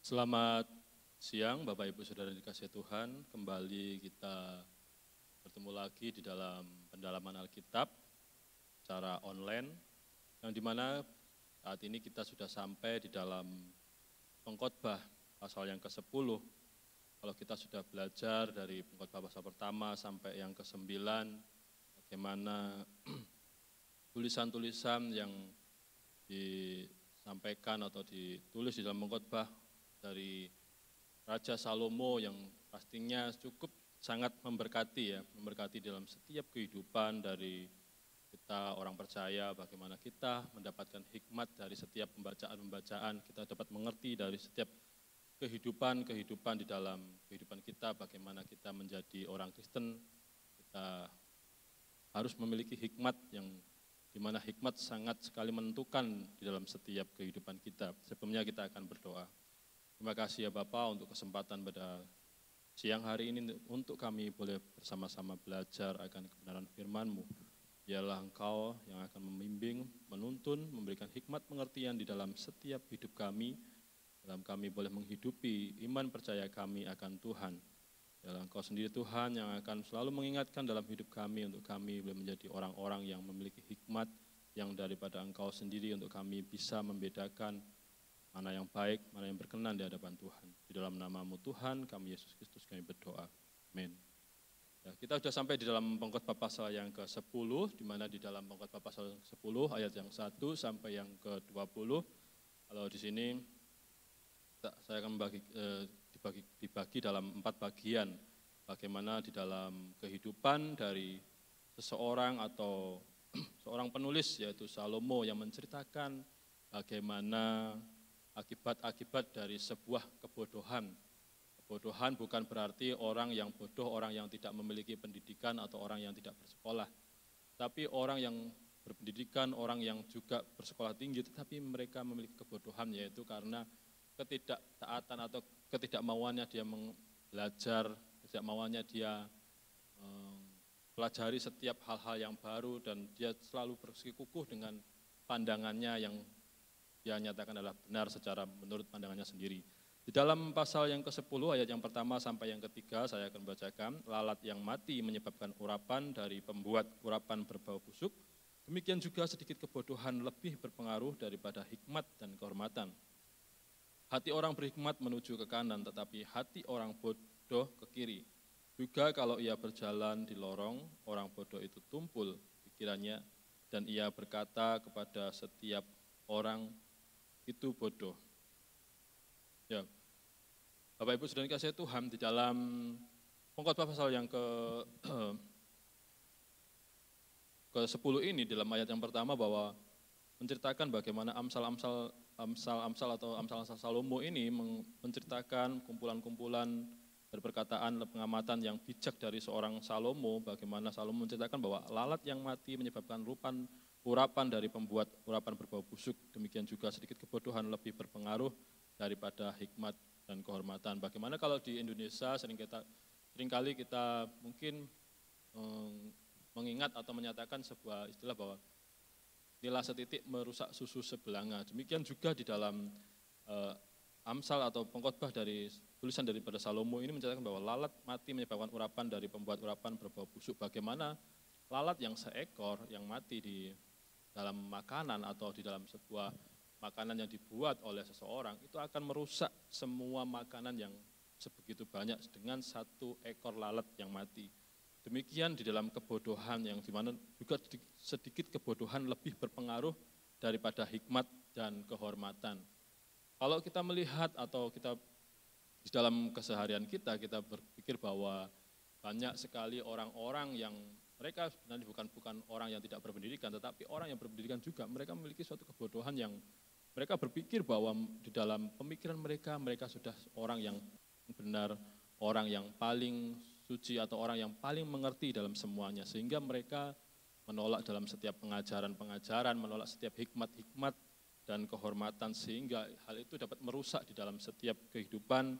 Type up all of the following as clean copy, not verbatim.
Selamat siang Bapak Ibu Saudara yang dikasihi Tuhan. Kembali kita bertemu lagi di dalam pendalaman Alkitab secara online, yang dimana saat ini kita sudah sampai di dalam Pengkhotbah pasal yang ke-10. Kalau kita sudah belajar dari Pengkhotbah pasal pertama sampai yang ke-9, bagaimana tulisan-tulisan yang disampaikan atau ditulis di dalam Pengkhotbah dari Raja Salomo yang pastinya cukup sangat memberkati dalam setiap kehidupan dari kita orang percaya, bagaimana kita mendapatkan hikmat dari setiap pembacaan-pembacaan, kita dapat mengerti dari setiap kehidupan di dalam kehidupan kita, bagaimana kita menjadi orang Kristen, kita harus memiliki hikmat yang dimana hikmat sangat sekali menentukan di dalam setiap kehidupan kita. Sebelumnya kita akan berdoa. Terima kasih ya Bapak untuk kesempatan pada siang hari ini untuk kami boleh bersama-sama belajar akan kebenaran firman-Mu. Biarlah Engkau yang akan membimbing, menuntun, memberikan hikmat pengertian di dalam setiap hidup kami, dalam kami boleh menghidupi iman percaya kami akan Tuhan. Biarlah Engkau sendiri Tuhan yang akan selalu mengingatkan dalam hidup kami untuk kami boleh menjadi orang-orang yang memiliki hikmat yang daripada Engkau sendiri untuk kami bisa membedakan mana yang baik, mana yang berkenan di hadapan Tuhan. Di dalam nama-Mu Tuhan, kami Yesus Kristus kami berdoa. Amin. Ya, kita sudah sampai di dalam Pengkhotbah pasal yang ke-10, di mana di dalam Pengkhotbah pasal 10 ayat yang 1 sampai yang ke-20. Kalau di sini saya akan dibagi dalam 4 bagian. Bagaimana di dalam kehidupan dari seseorang atau seorang penulis, yaitu Salomo, yang menceritakan bagaimana akibat-akibat dari sebuah kebodohan. Kebodohan bukan berarti orang yang bodoh, orang yang tidak memiliki pendidikan atau orang yang tidak bersekolah. Tapi orang yang berpendidikan, orang yang juga bersekolah tinggi, tetapi mereka memiliki kebodohan, yaitu karena ketidaktaatan atau ketidakmauannya dia belajar, ketidakmauannya dia pelajari setiap hal-hal yang baru, dan dia selalu bersikukuh dengan pandangannya yang dia nyatakan adalah benar secara menurut pandangannya sendiri. Di dalam pasal yang ke-10 ayat yang pertama sampai yang ketiga saya akan bacakan. Lalat yang mati menyebabkan urapan dari pembuat urapan berbau busuk. Demikian juga sedikit kebodohan lebih berpengaruh daripada hikmat dan kehormatan. Hati orang berhikmat menuju ke kanan, tetapi hati orang bodoh ke kiri. Juga kalau ia berjalan di lorong, orang bodoh itu tumpul pikirannya, dan ia berkata kepada setiap orang itu bodoh. Ya, Bapak Ibu Saudara dikasihi Tuhan, di dalam Pengkhotbah pasal yang ke-10 ini, dalam ayat yang pertama bahwa menceritakan bagaimana amsal-amsal atau amsal-amsal Salomo ini menceritakan kumpulan-kumpulan dari perkataan pengamatan yang bijak dari seorang Salomo, bagaimana Salomo menceritakan bahwa lalat yang mati menyebabkan urapan dari pembuat urapan berbau busuk, demikian juga sedikit kebodohan lebih berpengaruh daripada hikmat dan kehormatan. Bagaimana kalau di Indonesia seringkali kita mungkin mengingat atau menyatakan sebuah istilah bahwa nila setitik merusak susu sebelanga. Demikian juga di dalam Amsal atau Pengkhotbah dari tulisan daripada Salomo ini mencatatkan bahwa lalat mati menyebabkan urapan dari pembuat urapan berbau busuk. Bagaimana lalat yang seekor yang mati di dalam makanan atau di dalam sebuah makanan yang dibuat oleh seseorang itu akan merusak semua makanan yang sebegitu banyak dengan satu ekor lalat yang mati. Demikian di dalam kebodohan yang dimana juga sedikit kebodohan lebih berpengaruh daripada hikmat dan kehormatan. Kalau kita melihat atau kita di dalam keseharian kita berpikir bahwa banyak sekali orang-orang yang mereka sebenarnya bukan orang yang tidak berpendidikan, tetapi orang yang berpendidikan juga, mereka memiliki suatu kebodohan yang mereka berpikir bahwa di dalam pemikiran mereka sudah orang yang benar, orang yang paling suci atau orang yang paling mengerti dalam semuanya, sehingga mereka menolak dalam setiap pengajaran, menolak setiap hikmat-hikmat dan kehormatan, sehingga hal itu dapat merusak di dalam setiap kehidupan,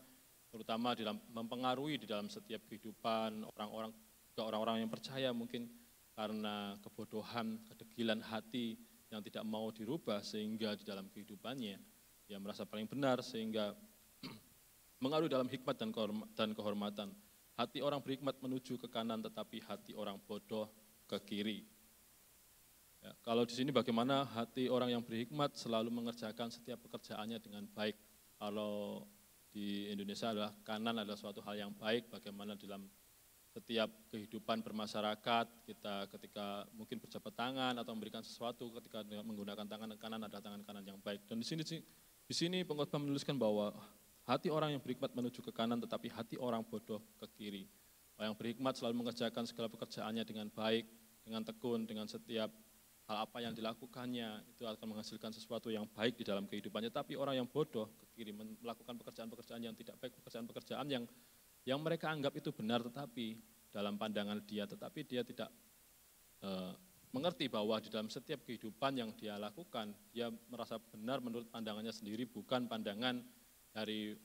terutama mempengaruhi di dalam setiap kehidupan orang-orang yang percaya, mungkin karena kebodohan, kedegilan hati yang tidak mau dirubah, sehingga di dalam kehidupannya dia merasa paling benar, sehingga mengaruhi dalam hikmat dan kehormatan. Hati orang berhikmat menuju ke kanan, tetapi hati orang bodoh ke kiri. Ya, kalau di sini bagaimana hati orang yang berhikmat selalu mengerjakan setiap pekerjaannya dengan baik. Kalau di Indonesia adalah kanan adalah suatu hal yang baik, bagaimana dalam setiap kehidupan bermasyarakat, kita ketika mungkin berjabat tangan atau memberikan sesuatu, ketika menggunakan tangan kanan adalah tangan kanan yang baik. Dan di sini pengkhotbah menuliskan bahwa hati orang yang berhikmat menuju ke kanan, tetapi hati orang bodoh ke kiri. Orang yang berhikmat selalu mengerjakan segala pekerjaannya dengan baik, dengan tekun, dengan setiap hal apa yang dilakukannya, itu akan menghasilkan sesuatu yang baik di dalam kehidupannya. Tapi orang yang bodoh ke kiri, melakukan pekerjaan-pekerjaan yang tidak baik, pekerjaan-pekerjaan yang mereka anggap itu benar, tetapi dalam pandangan dia, tetapi dia tidak mengerti bahwa di dalam setiap kehidupan yang dia lakukan, dia merasa benar menurut pandangannya sendiri, bukan pandangan dari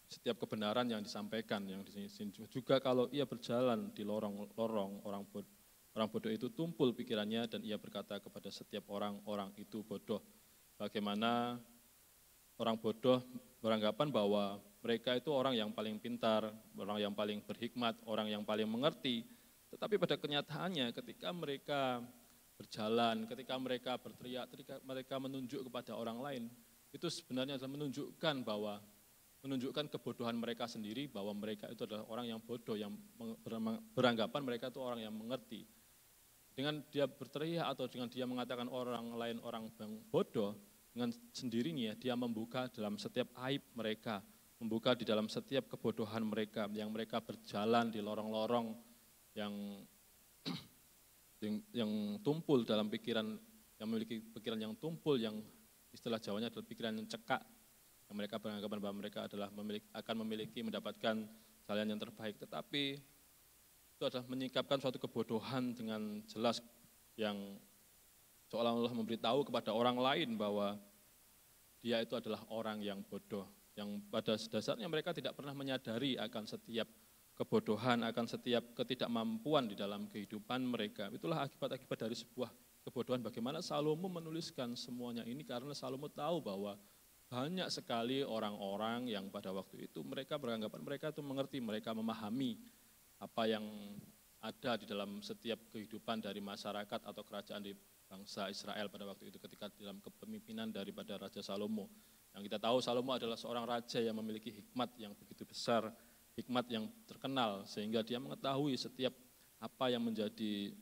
setiap kebenaran yang disampaikan. Yang di sini juga kalau ia berjalan di lorong-lorong, orang bodoh itu tumpul pikirannya dan ia berkata kepada setiap orang itu bodoh. Bagaimana orang bodoh beranggapan bahwa mereka itu orang yang paling pintar, orang yang paling berhikmat, orang yang paling mengerti. Tetapi pada kenyataannya ketika mereka berjalan, ketika mereka berteriak, ketika mereka menunjuk kepada orang lain, itu sebenarnya adalah menunjukkan kebodohan mereka sendiri, bahwa mereka itu adalah orang yang bodoh, yang beranggapan mereka itu orang yang mengerti. Dengan dia berteriak atau dengan dia mengatakan orang lain orang yang bodoh, dengan sendirinya dia membuka dalam setiap aib mereka, membuka di dalam setiap kebodohan mereka, yang mereka berjalan di lorong-lorong yang tumpul dalam pikiran, yang memiliki pikiran yang tumpul, yang istilah Jawanya adalah pikiran yang cekak, yang mereka beranggapan bahwa mereka adalah akan mendapatkan jalan yang terbaik, tetapi itu adalah menyikapkan suatu kebodohan dengan jelas, yang seolah-olah memberitahu kepada orang lain bahwa dia itu adalah orang yang bodoh, yang pada dasarnya mereka tidak pernah menyadari akan setiap kebodohan, akan setiap ketidakmampuan di dalam kehidupan mereka. Itulah akibat-akibat dari sebuah kebodohan. Bagaimana Salomo menuliskan semuanya ini, karena Salomo tahu bahwa banyak sekali orang-orang yang pada waktu itu mereka beranggapan mereka itu mengerti, mereka memahami apa yang ada di dalam setiap kehidupan dari masyarakat atau kerajaan di bangsa Israel pada waktu itu, ketika dalam kepemimpinan daripada Raja Salomo. Yang kita tahu Salomo adalah seorang raja yang memiliki hikmat yang begitu besar, hikmat yang terkenal, sehingga dia mengetahui setiap apa yang menjadi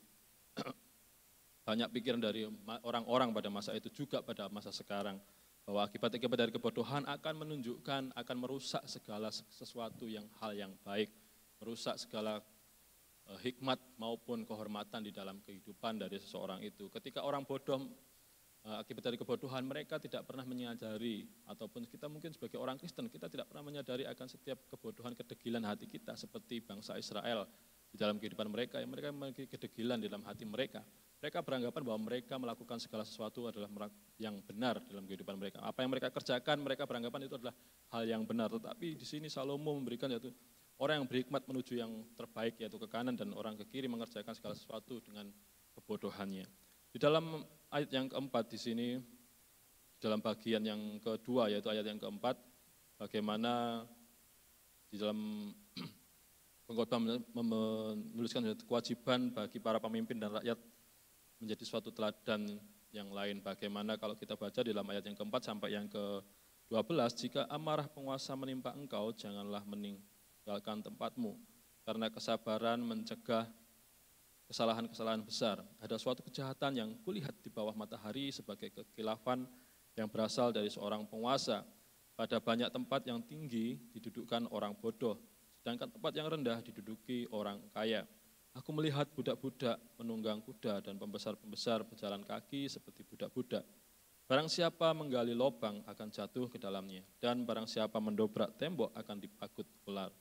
banyak pikiran dari orang-orang pada masa itu, juga pada masa sekarang, bahwa akibat-akibat dari kebodohan akan menunjukkan, akan merusak segala sesuatu hal yang baik, merusak segala hikmat maupun kehormatan di dalam kehidupan dari seseorang itu. Ketika orang bodoh, akibat dari kebodohan mereka tidak pernah menyadari, ataupun kita mungkin sebagai orang Kristen, kita tidak pernah menyadari akan setiap kebodohan, kedegilan hati kita, seperti bangsa Israel di dalam kehidupan mereka, yang mereka memiliki kedegilan di dalam hati mereka. Mereka beranggapan bahwa mereka melakukan segala sesuatu adalah yang benar dalam kehidupan mereka. Apa yang mereka kerjakan, mereka beranggapan itu adalah hal yang benar. Tetapi di sini Salomo memberikan yaitu orang yang berhikmat menuju yang terbaik, yaitu ke kanan, dan orang ke kiri mengerjakan segala sesuatu dengan kebodohannya. Di dalam ayat yang keempat di sini, dalam bagian yang kedua, yaitu ayat yang keempat, bagaimana di dalam pengkhotbah menuliskan kewajiban bagi para pemimpin dan rakyat menjadi suatu teladan yang lain. Bagaimana kalau kita baca di dalam ayat yang keempat sampai yang ke-12, jika amarah penguasa menimpa engkau, janganlah meninggalkan tempatmu, karena kesabaran mencegah kesalahan-kesalahan besar. Ada suatu kejahatan yang kulihat di bawah matahari sebagai kekilafan yang berasal dari seorang penguasa. Pada banyak tempat yang tinggi didudukkan orang bodoh, sedangkan tempat yang rendah diduduki orang kaya. Aku melihat budak-budak menunggang kuda dan pembesar-pembesar berjalan kaki seperti budak-budak. Barang siapa menggali lubang akan jatuh ke dalamnya, dan barang siapa mendobrak tembok akan dipagut ular.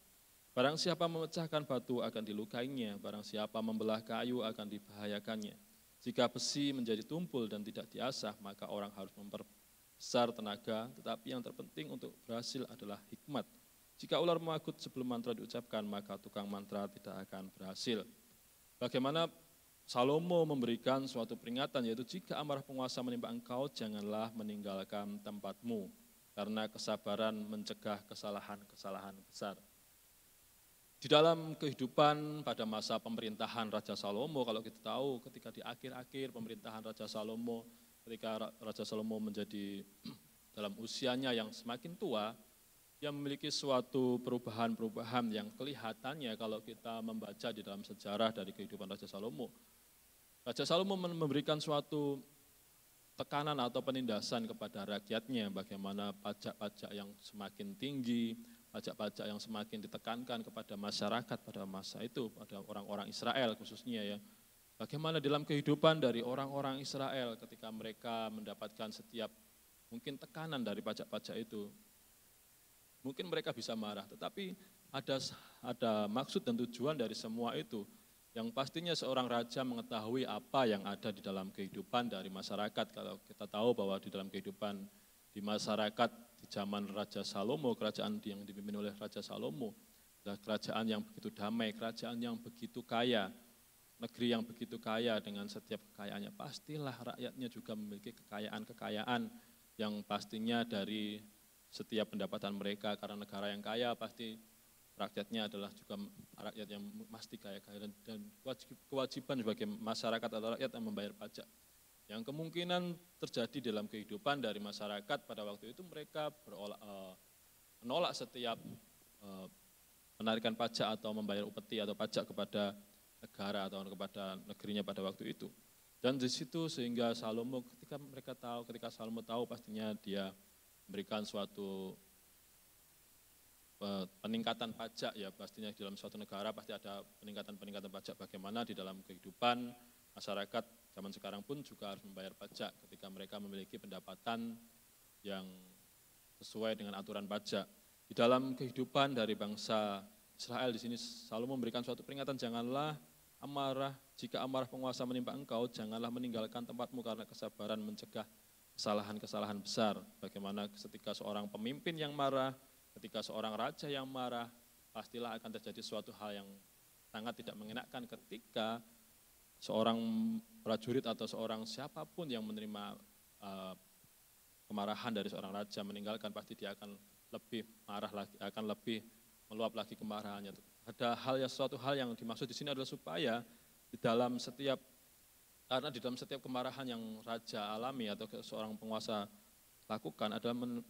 Barang siapa memecahkan batu akan dilukainya, barang siapa membelah kayu akan dibahayakannya. Jika besi menjadi tumpul dan tidak diasah, maka orang harus memperbesar tenaga, tetapi yang terpenting untuk berhasil adalah hikmat. Jika ular mengagut sebelum mantra diucapkan, maka tukang mantra tidak akan berhasil. Bagaimana Salomo memberikan suatu peringatan, yaitu jika amarah penguasa menimpa engkau, janganlah meninggalkan tempatmu. karena kesabaran mencegah kesalahan-kesalahan besar. Di dalam kehidupan pada masa pemerintahan Raja Salomo, kalau kita tahu ketika di akhir-akhir pemerintahan Raja Salomo, ketika Raja Salomo menjadi dalam usianya yang semakin tua, dia memiliki suatu perubahan-perubahan yang kelihatannya kalau kita membaca di dalam sejarah dari kehidupan Raja Salomo. Raja Salomo memberikan suatu tekanan atau penindasan kepada rakyatnya, bagaimana pajak-pajak yang semakin tinggi, pajak-pajak yang semakin ditekankan kepada masyarakat pada masa itu, pada orang-orang Israel khususnya ya. Bagaimana dalam kehidupan dari orang-orang Israel ketika mereka mendapatkan setiap mungkin tekanan dari pajak-pajak itu. Mungkin mereka bisa marah, tetapi ada maksud dan tujuan dari semua itu. Yang pastinya seorang raja mengetahui apa yang ada di dalam kehidupan dari masyarakat. Kalau kita tahu bahwa di dalam kehidupan di masyarakat di zaman Raja Salomo, kerajaan yang dipimpin oleh Raja Salomo, adalah kerajaan yang begitu damai, kerajaan yang begitu kaya, negeri yang begitu kaya dengan setiap kekayaannya. Pastilah rakyatnya juga memiliki kekayaan-kekayaan yang pastinya dari setiap pendapatan mereka, karena negara yang kaya pasti rakyatnya adalah juga rakyat yang pasti kaya-kaya dan kewajiban sebagai masyarakat atau rakyat yang membayar pajak. Yang kemungkinan terjadi dalam kehidupan dari masyarakat pada waktu itu mereka menolak setiap penarikan pajak atau membayar upeti atau pajak kepada negara atau kepada negerinya pada waktu itu. Dan di situ sehingga Salomo ketika Salomo tahu pastinya dia memberikan suatu peningkatan pajak ya, pastinya di dalam suatu negara pasti ada peningkatan pajak, bagaimana di dalam kehidupan masyarakat zaman sekarang pun juga harus membayar pajak ketika mereka memiliki pendapatan yang sesuai dengan aturan pajak. Di dalam kehidupan dari bangsa Israel di sini Salomo memberikan suatu peringatan, janganlah amarah, jika amarah penguasa menimpa engkau, janganlah meninggalkan tempatmu karena kesabaran mencegah kesalahan-kesalahan besar. Bagaimana ketika seorang pemimpin yang marah, ketika seorang raja yang marah, pastilah akan terjadi suatu hal yang sangat tidak mengenakan ketika seorang prajurit atau seorang siapapun yang menerima kemarahan dari seorang raja meninggalkan, pasti dia akan lebih marah lagi, akan lebih meluap lagi kemarahannya. Suatu hal yang dimaksud di sini adalah supaya karena di dalam setiap kemarahan yang raja alami atau seorang penguasa lakukan adalah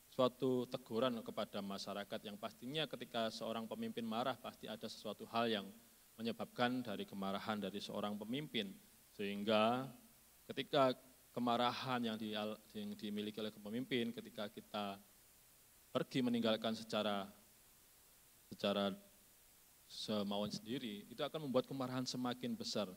suatu teguran kepada masyarakat yang pastinya ketika seorang pemimpin marah pasti ada sesuatu hal yang menyebabkan dari kemarahan dari seorang pemimpin. Sehingga ketika kemarahan yang dimiliki oleh pemimpin, ketika kita pergi meninggalkan secara semauan sendiri, itu akan membuat kemarahan semakin besar.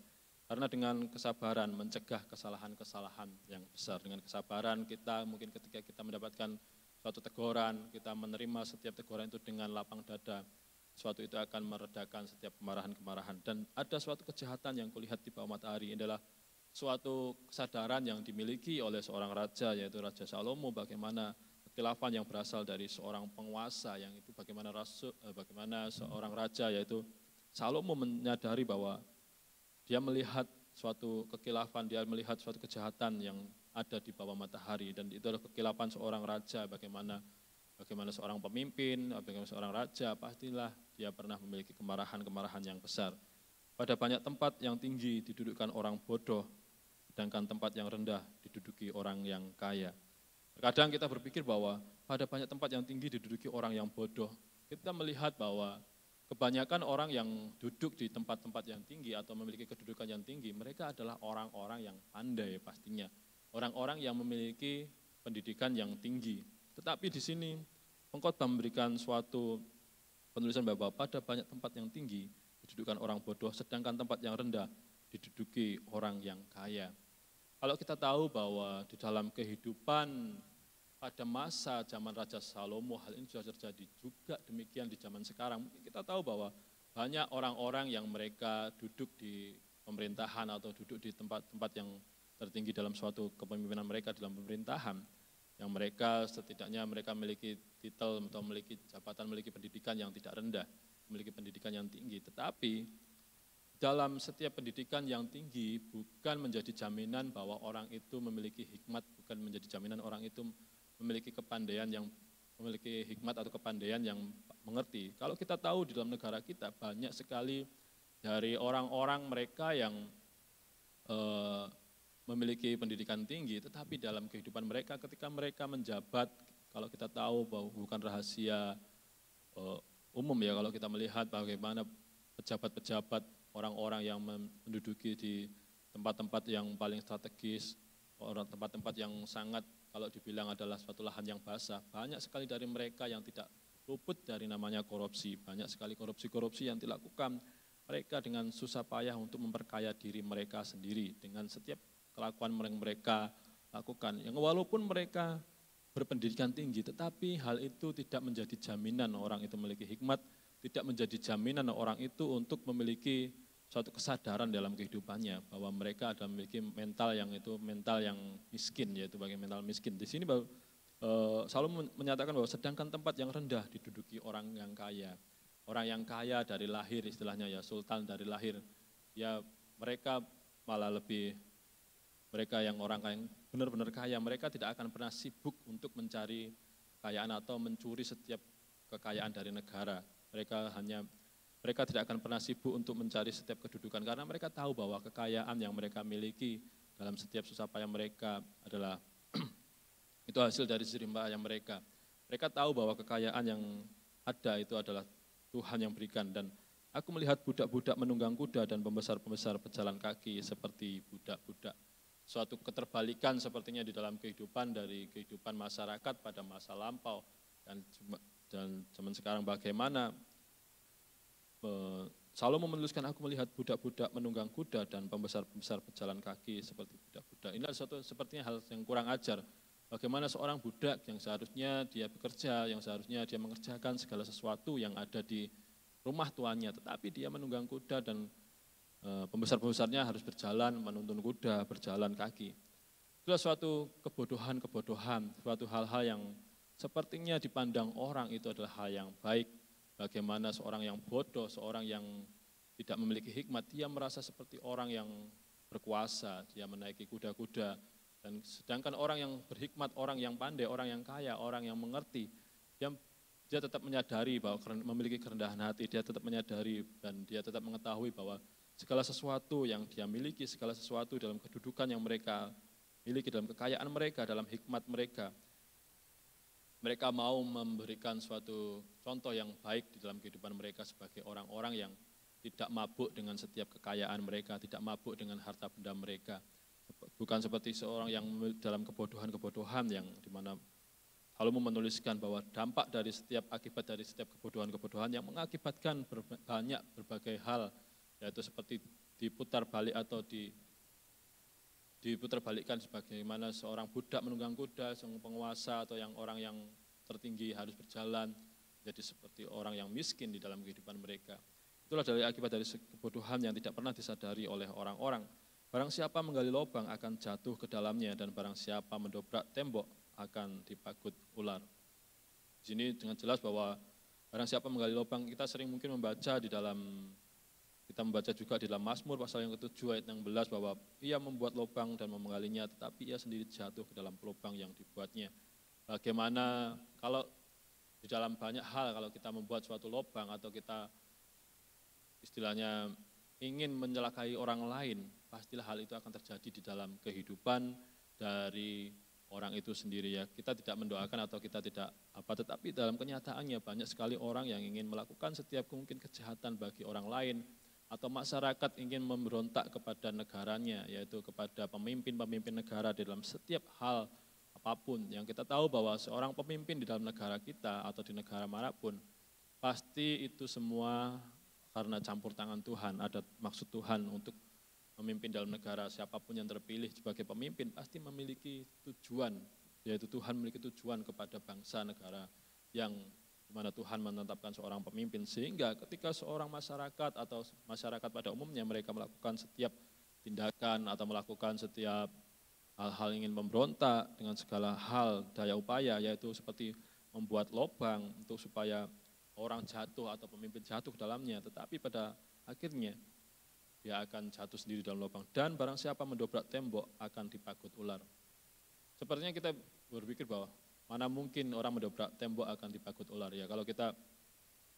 Karena dengan kesabaran mencegah kesalahan-kesalahan yang besar. Dengan kesabaran kita mungkin ketika kita mendapatkan suatu teguran, kita menerima setiap teguran itu dengan lapang dada. Suatu itu akan meredakan setiap kemarahan-kemarahan. Dan ada suatu kejahatan yang kulihat di bawah matahari, ini adalah suatu kesadaran yang dimiliki oleh seorang raja, yaitu Raja Salomo, bagaimana kekhilafan yang berasal dari seorang penguasa, yang itu bagaimana seorang raja, yaitu Salomo menyadari bahwa dia melihat suatu kekhilafan, dia melihat suatu kejahatan yang ada di bawah matahari, dan itu adalah kekhilafan seorang raja, bagaimana seorang pemimpin, bagaimana seorang raja, pastilah dia pernah memiliki kemarahan-kemarahan yang besar. Pada banyak tempat yang tinggi didudukkan orang bodoh, sedangkan tempat yang rendah diduduki orang yang kaya. Terkadang kita berpikir bahwa pada banyak tempat yang tinggi diduduki orang yang bodoh. Kita melihat bahwa kebanyakan orang yang duduk di tempat-tempat yang tinggi atau memiliki kedudukan yang tinggi, mereka adalah orang-orang yang pandai pastinya. Orang-orang yang memiliki pendidikan yang tinggi. Tetapi di sini pengkhotbah memberikan suatu penulisan bahwa pada banyak tempat yang tinggi didudukan orang bodoh, sedangkan tempat yang rendah diduduki orang yang kaya. Kalau kita tahu bahwa di dalam kehidupan pada masa zaman Raja Salomo, hal ini sudah terjadi juga demikian di zaman sekarang. Mungkin kita tahu bahwa banyak orang-orang yang mereka duduk di pemerintahan atau duduk di tempat-tempat yang tertinggi dalam suatu kepemimpinan mereka dalam pemerintahan, yang mereka setidaknya mereka memiliki titel atau memiliki jabatan, memiliki pendidikan yang tidak rendah, memiliki pendidikan yang tinggi. Tetapi dalam setiap pendidikan yang tinggi bukan menjadi jaminan bahwa orang itu memiliki hikmat, bukan menjadi jaminan orang itu memiliki kepandaian yang memiliki hikmat atau kepandaian yang mengerti. Kalau kita tahu di dalam negara kita banyak sekali dari orang-orang mereka yang memiliki pendidikan tinggi, tetapi dalam kehidupan mereka ketika mereka menjabat, kalau kita tahu bahwa bukan rahasia umum ya, kalau kita melihat bagaimana pejabat-pejabat, orang-orang yang menduduki di tempat-tempat yang paling strategis, tempat-tempat yang sangat kalau dibilang adalah suatu lahan yang basah, banyak sekali dari mereka yang tidak luput dari namanya korupsi, banyak sekali korupsi-korupsi yang dilakukan mereka dengan susah payah untuk memperkaya diri mereka sendiri dengan setiap kelakuan mereka lakukan. Yang walaupun mereka berpendidikan tinggi, tetapi hal itu tidak menjadi jaminan orang itu memiliki hikmat, tidak menjadi jaminan orang itu untuk memiliki suatu kesadaran dalam kehidupannya bahwa mereka ada memiliki mental yang miskin, yaitu bagi mental miskin. Di sini Salomo menyatakan bahwa sedangkan tempat yang rendah diduduki orang yang kaya. Orang yang kaya dari lahir istilahnya ya, sultan dari lahir. Ya mereka malah lebih, mereka yang orang yang benar-benar kaya, mereka tidak akan pernah sibuk untuk mencari kekayaan atau mencuri setiap kekayaan dari negara. Mereka tidak akan pernah sibuk untuk mencari setiap kedudukan karena mereka tahu bahwa kekayaan yang mereka miliki dalam setiap susah payah mereka adalah itu hasil dari jerih payah mereka. Mereka tahu bahwa kekayaan yang ada itu adalah Tuhan yang berikan. Dan aku melihat budak-budak menunggang kuda dan pembesar-pembesar pejalan kaki seperti budak-budak. Suatu keterbalikan sepertinya di dalam kehidupan dari kehidupan masyarakat pada masa lampau dan zaman sekarang bagaimana Salomo menuliskan, aku melihat budak-budak menunggang kuda dan pembesar-pembesar pejalan kaki seperti budak-budak. Ini adalah sepertinya hal yang kurang ajar. Bagaimana seorang budak yang seharusnya dia bekerja, yang seharusnya dia mengerjakan segala sesuatu yang ada di rumah tuannya, tetapi dia menunggang kuda dan pembesar-pembesarnya harus berjalan, menuntun kuda, berjalan kaki. Itulah suatu kebodohan, suatu hal-hal yang sepertinya dipandang orang itu adalah hal yang baik. Bagaimana seorang yang bodoh, seorang yang tidak memiliki hikmat, dia merasa seperti orang yang berkuasa, dia menaiki kuda-kuda. Dan sedangkan orang yang berhikmat, orang yang pandai, orang yang kaya, orang yang mengerti, dia tetap menyadari bahwa memiliki kerendahan hati, dia tetap menyadari dan dia tetap mengetahui bahwa segala sesuatu yang dia miliki, segala sesuatu dalam kedudukan yang mereka miliki, dalam kekayaan mereka, dalam hikmat mereka mau memberikan suatu contoh yang baik di dalam kehidupan mereka sebagai orang-orang yang tidak mabuk dengan setiap kekayaan mereka, tidak mabuk dengan harta benda mereka. Bukan seperti seorang yang dalam kebodohan-kebodohan yang dimana Salomo menuliskan bahwa dampak dari akibat dari setiap kebodohan-kebodohan yang mengakibatkan banyak berbagai hal, yaitu seperti diputar balik atau diputarbalikkan sebagaimana seorang budak menunggang kuda, seorang penguasa atau orang yang tertinggi harus berjalan jadi seperti orang yang miskin di dalam kehidupan mereka. Itulah dari akibat dari kebodohan yang tidak pernah disadari oleh orang-orang. Barang siapa menggali lubang akan jatuh ke dalamnya dan barang siapa mendobrak tembok akan dipagut ular. Di sini dengan jelas bahwa barang siapa menggali lubang, kita sering mungkin kita membaca juga di dalam Mazmur pasal yang ke-7 ayat 16 bahwa ia membuat lubang dan menggalinya, tetapi ia sendiri jatuh ke dalam lubang yang dibuatnya. Bagaimana kalau di dalam banyak hal kalau kita membuat suatu lubang atau kita istilahnya ingin menyelakai orang lain, pastilah hal itu akan terjadi di dalam kehidupan dari orang itu sendiri ya. Kita tidak mendoakan atau kita tidak tetapi dalam kenyataannya banyak sekali orang yang ingin melakukan setiap mungkin kejahatan bagi orang lain, atau masyarakat ingin memberontak kepada negaranya, yaitu kepada pemimpin-pemimpin negara di dalam setiap hal apapun. Yang kita tahu bahwa seorang pemimpin di dalam negara kita atau di negara manapun, pasti itu semua karena campur tangan Tuhan, ada maksud Tuhan untuk memimpin dalam negara. Siapapun yang terpilih sebagai pemimpin pasti memiliki tujuan, yaitu Tuhan memiliki tujuan kepada bangsa negara yang dimana Tuhan menetapkan seorang pemimpin, sehingga ketika seorang masyarakat atau masyarakat pada umumnya mereka melakukan setiap tindakan atau melakukan setiap hal-hal ingin memberontak dengan segala hal daya upaya, yaitu seperti membuat lubang untuk supaya orang jatuh atau pemimpin jatuh ke dalamnya, tetapi pada akhirnya dia akan jatuh sendiri dalam lubang. Dan barang siapa mendobrak tembok akan dipagut ular. Sepertinya kita berpikir bahwa Mana mungkin orang mendobrak tembok akan dipagut ular ya. Kalau kita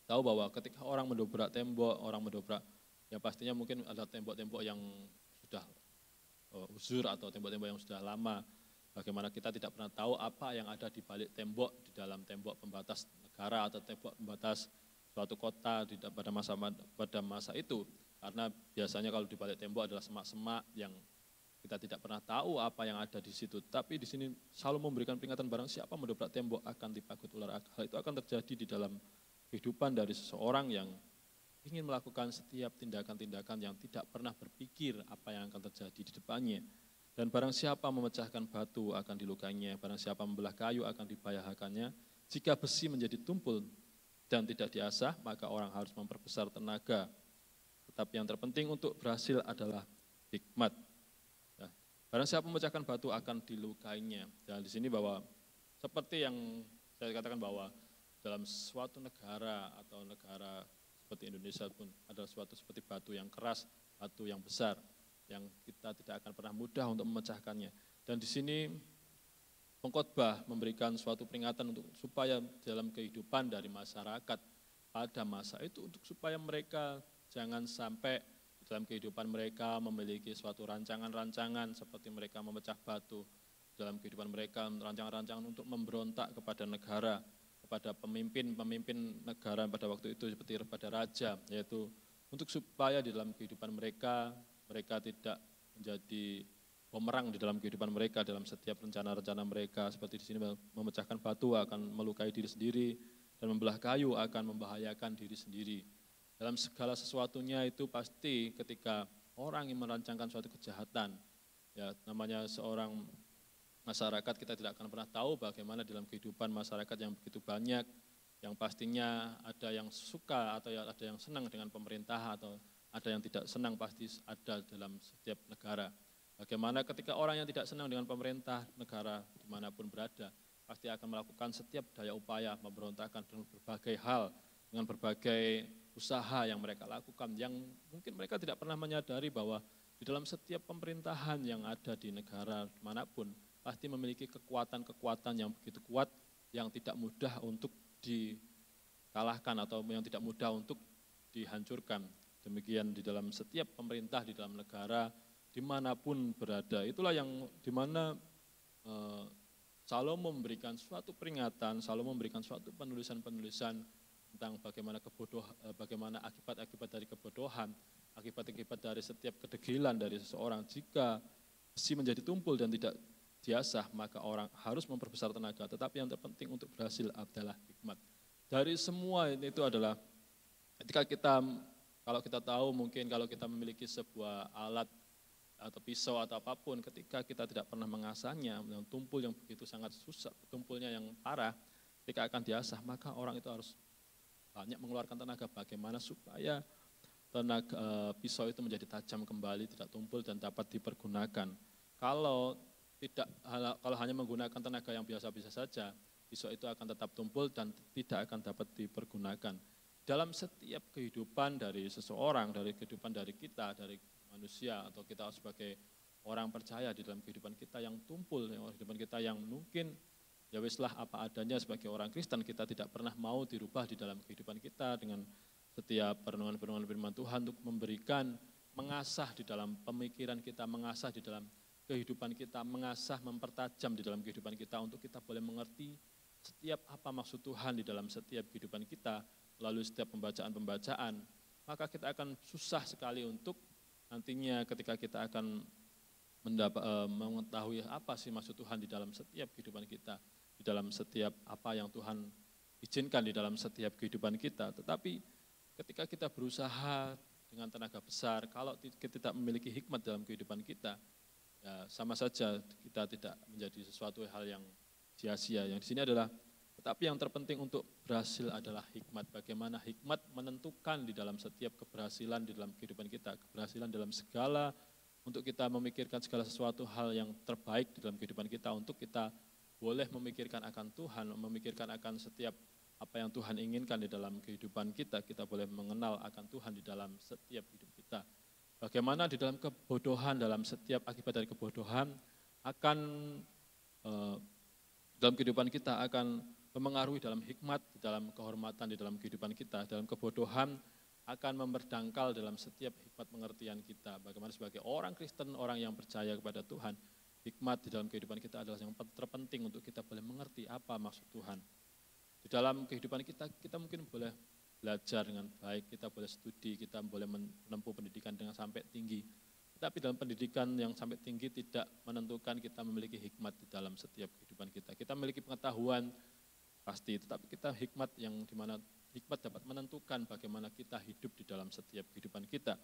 tahu bahwa ketika orang mendobrak tembok, orang mendobrak, ya pastinya mungkin ada tembok-tembok yang sudah uzur atau tembok-tembok yang sudah lama. Bagaimana kita tidak pernah tahu apa yang ada di balik tembok, di dalam tembok pembatas negara atau tembok pembatas suatu kota pada masa itu. Karena biasanya kalau di balik tembok adalah semak-semak yang kita tidak pernah tahu apa yang ada di situ. Tapi di sini Salomo memberikan peringatan, barang siapa mendobrak tembok akan dipagut ular. Hal itu akan terjadi di dalam kehidupan dari seseorang yang ingin melakukan setiap tindakan-tindakan yang tidak pernah berpikir apa yang akan terjadi di depannya. Dan barang siapa memecahkan batu akan dilukainya, barang siapa membelah kayu akan dibahayakannya. Jika besi menjadi tumpul dan tidak diasah, maka orang harus memperbesar tenaga. Tetapi yang terpenting untuk berhasil adalah hikmat. Ya, barang siapa memecahkan batu akan dilukainya. Dan di sini bahwa seperti yang saya katakan bahwa dalam suatu negara atau negara seperti Indonesia pun adalah suatu seperti batu yang keras, batu yang besar, yang kita tidak akan pernah mudah untuk memecahkannya. Dan di sini pengkhotbah memberikan suatu peringatan untuk supaya dalam kehidupan dari masyarakat pada masa itu, untuk supaya mereka jangan sampai dalam kehidupan mereka memiliki suatu rancangan-rancangan seperti mereka memecah batu, dalam kehidupan mereka rancangan-rancangan untuk memberontak kepada negara, kepada pemimpin negara pada waktu itu seperti kepada raja, yaitu untuk supaya di dalam kehidupan mereka tidak menjadi bumerang di dalam kehidupan mereka, dalam setiap rencana-rencana mereka. Seperti di sini memecahkan batu akan melukai diri sendiri, dan membelah kayu akan membahayakan diri sendiri. Dalam segala sesuatunya itu pasti ketika orang yang merancangkan suatu kejahatan, ya namanya seorang masyarakat, kita tidak akan pernah tahu bagaimana dalam kehidupan masyarakat yang begitu banyak, yang pastinya ada yang suka atau ada yang senang dengan pemerintah atau ada yang tidak senang, pasti ada dalam setiap negara. Bagaimana ketika orang yang tidak senang dengan pemerintah negara dimanapun berada, pasti akan melakukan setiap daya upaya memberontakkan dengan berbagai hal, dengan berbagai usaha yang mereka lakukan, yang mungkin mereka tidak pernah menyadari bahwa di dalam setiap pemerintahan yang ada di negara manapun, pasti memiliki kekuatan-kekuatan yang begitu kuat, yang tidak mudah untuk dikalahkan atau yang tidak mudah untuk dihancurkan. Demikian di dalam setiap pemerintah, di dalam negara, dimanapun berada. Itulah yang dimana Salomo memberikan suatu peringatan, Salomo memberikan suatu penulisan-penulisan tentang bagaimana akibat-akibat dari kebodohan, akibat-akibat dari setiap kedegilan dari seseorang. Jika besi menjadi tumpul dan tidak diasah, maka orang harus memperbesar tenaga. Tetapi yang terpenting untuk berhasil adalah hikmat. Dari semua itu adalah ketika kalau kita tahu, mungkin kalau kita memiliki sebuah alat atau pisau atau apapun, ketika kita tidak pernah mengasahnya, dengan tumpul yang begitu sangat susah, tumpulnya yang parah, ketika akan diasah, maka orang itu harus banyak mengeluarkan tenaga bagaimana supaya pisau itu menjadi tajam kembali, tidak tumpul dan dapat dipergunakan. Kalau hanya menggunakan tenaga yang biasa-biasa saja, pisau itu akan tetap tumpul dan tidak akan dapat dipergunakan. Dalam setiap kehidupan dari seseorang, dari kehidupan dari kita, dari manusia atau kita sebagai orang percaya, di dalam kehidupan kita yang tumpul, kehidupan kita yang mungkin ya weslah apa adanya sebagai orang Kristen, kita tidak pernah mau dirubah di dalam kehidupan kita dengan setiap perenungan-perenungan firman Tuhan untuk memberikan, mengasah di dalam pemikiran kita, mengasah di dalam kehidupan kita, mengasah, mempertajam di dalam kehidupan kita untuk kita boleh mengerti setiap apa maksud Tuhan di dalam setiap kehidupan kita. Lalu setiap pembacaan-pembacaan, maka kita akan susah sekali untuk nantinya ketika kita akan mengetahui apa sih maksud Tuhan di dalam setiap kehidupan kita, di dalam setiap apa yang Tuhan izinkan di dalam setiap kehidupan kita. Tetapi ketika kita berusaha dengan tenaga besar, kalau kita tidak memiliki hikmat dalam kehidupan kita, ya sama saja kita tidak menjadi sesuatu hal yang sia-sia. Yang di sini adalah tetapi yang terpenting untuk berhasil adalah hikmat. Bagaimana hikmat menentukan di dalam setiap keberhasilan di dalam kehidupan kita. Keberhasilan dalam segala, untuk kita memikirkan segala sesuatu hal yang terbaik di dalam kehidupan kita. Untuk kita boleh memikirkan akan Tuhan, memikirkan akan setiap apa yang Tuhan inginkan di dalam kehidupan kita. Kita boleh mengenal akan Tuhan di dalam setiap hidup kita. Bagaimana di dalam kebodohan, dalam setiap akibat dari kebodohan akan dalam kehidupan kita akan memengaruhi dalam hikmat, di dalam kehormatan, di dalam kehidupan kita, dalam kebodohan akan memerdangkal dalam setiap hikmat pengertian kita. Bagaimana sebagai orang Kristen, orang yang percaya kepada Tuhan, hikmat di dalam kehidupan kita adalah yang terpenting untuk kita boleh mengerti apa maksud Tuhan. Di dalam kehidupan kita, kita mungkin boleh belajar dengan baik, kita boleh studi, kita boleh menempuh pendidikan dengan sampai tinggi. Tetapi dalam pendidikan yang sampai tinggi tidak menentukan kita memiliki hikmat di dalam setiap kehidupan kita. Kita memiliki pengetahuan pasti, tetapi kita hikmat yang dimana hikmat dapat menentukan bagaimana kita hidup di dalam setiap kehidupan kita.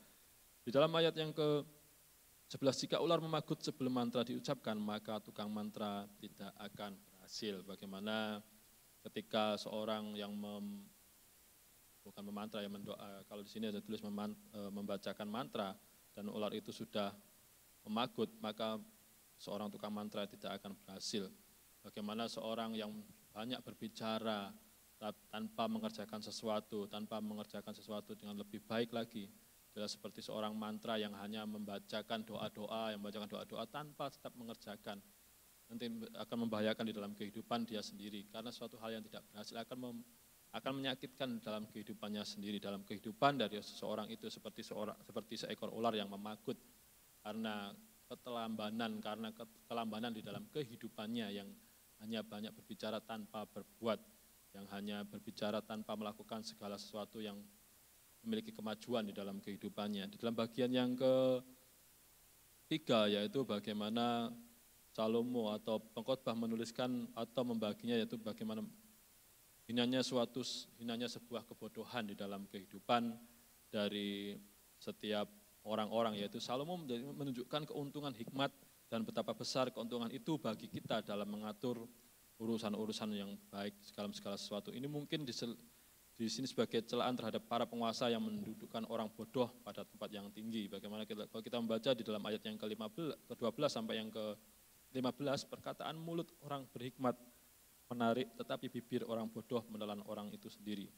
Di dalam ayat yang ke-11, jika ular memagut sebelum mantra diucapkan, maka tukang mantra tidak akan berhasil. Bagaimana ketika seorang yang bukan memantra, yang mendoa, kalau di sini ada tulis membacakan mantra, dan ular itu sudah memagut, maka seorang tukang mantra tidak akan berhasil. Bagaimana seorang yang banyak berbicara tanpa mengerjakan sesuatu dengan lebih baik lagi, adalah seperti seorang mantra yang hanya membacakan doa-doa, tanpa tetap mengerjakan. Nanti akan membahayakan di dalam kehidupan dia sendiri, karena suatu hal yang tidak berhasil akan menyakitkan dalam kehidupannya sendiri, dalam kehidupan dari seseorang itu seperti seekor ular yang memagut karena kelambanan di dalam kehidupannya, yang hanya banyak berbicara tanpa berbuat, yang hanya berbicara tanpa melakukan segala sesuatu yang memiliki kemajuan di dalam kehidupannya. Di dalam bagian yang ketiga, yaitu bagaimana Salomo atau pengkhotbah menuliskan atau membaginya, yaitu bagaimana hinanya sebuah kebodohan di dalam kehidupan dari setiap orang-orang, yaitu Salomo menunjukkan keuntungan hikmat dan betapa besar keuntungan itu bagi kita dalam mengatur urusan-urusan yang baik dalam segala sesuatu. Ini mungkin di sini sebagai celaan terhadap para penguasa yang mendudukkan orang bodoh pada tempat yang tinggi. Bagaimana kalau kita membaca di dalam ayat yang ke-12 sampai yang ke-15, perkataan mulut orang berhikmat menarik, tetapi bibir orang bodoh menelan orang itu sendiri.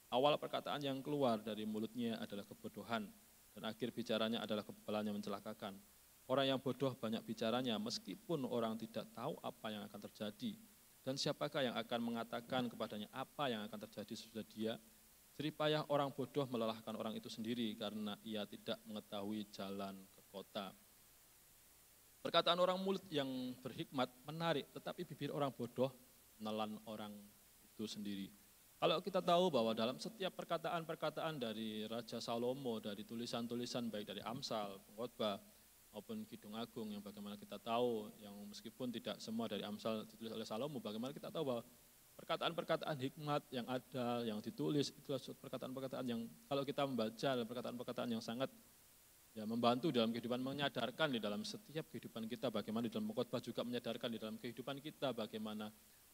Awal perkataan yang keluar dari mulutnya adalah kebodohan, dan akhir bicaranya adalah kebebalan yang mencelakakan. Orang yang bodoh banyak bicaranya, meskipun orang tidak tahu apa yang akan terjadi. Dan siapakah yang akan mengatakan kepadanya apa yang akan terjadi sesudah dia? Jeripayah orang bodoh melelahkan orang itu sendiri, karena ia tidak mengetahui jalan ke kota. Perkataan orang mulut yang berhikmat menarik, tetapi bibir orang bodoh menelan orang itu sendiri. Kalau kita tahu bahwa dalam setiap perkataan-perkataan dari Raja Salomo, dari tulisan-tulisan baik dari Amsal, Pengkhotbah, maupun Kidung Agung, yang bagaimana kita tahu, yang meskipun tidak semua dari Amsal ditulis oleh Salomo, bagaimana kita tahu bahwa perkataan-perkataan hikmat yang ada, yang ditulis, itulah perkataan-perkataan yang kalau kita membaca, perkataan-perkataan yang sangat membantu dalam kehidupan, menyadarkan di dalam setiap kehidupan kita, bagaimana di dalam Pengkhotbah juga menyadarkan di dalam kehidupan kita, bagaimana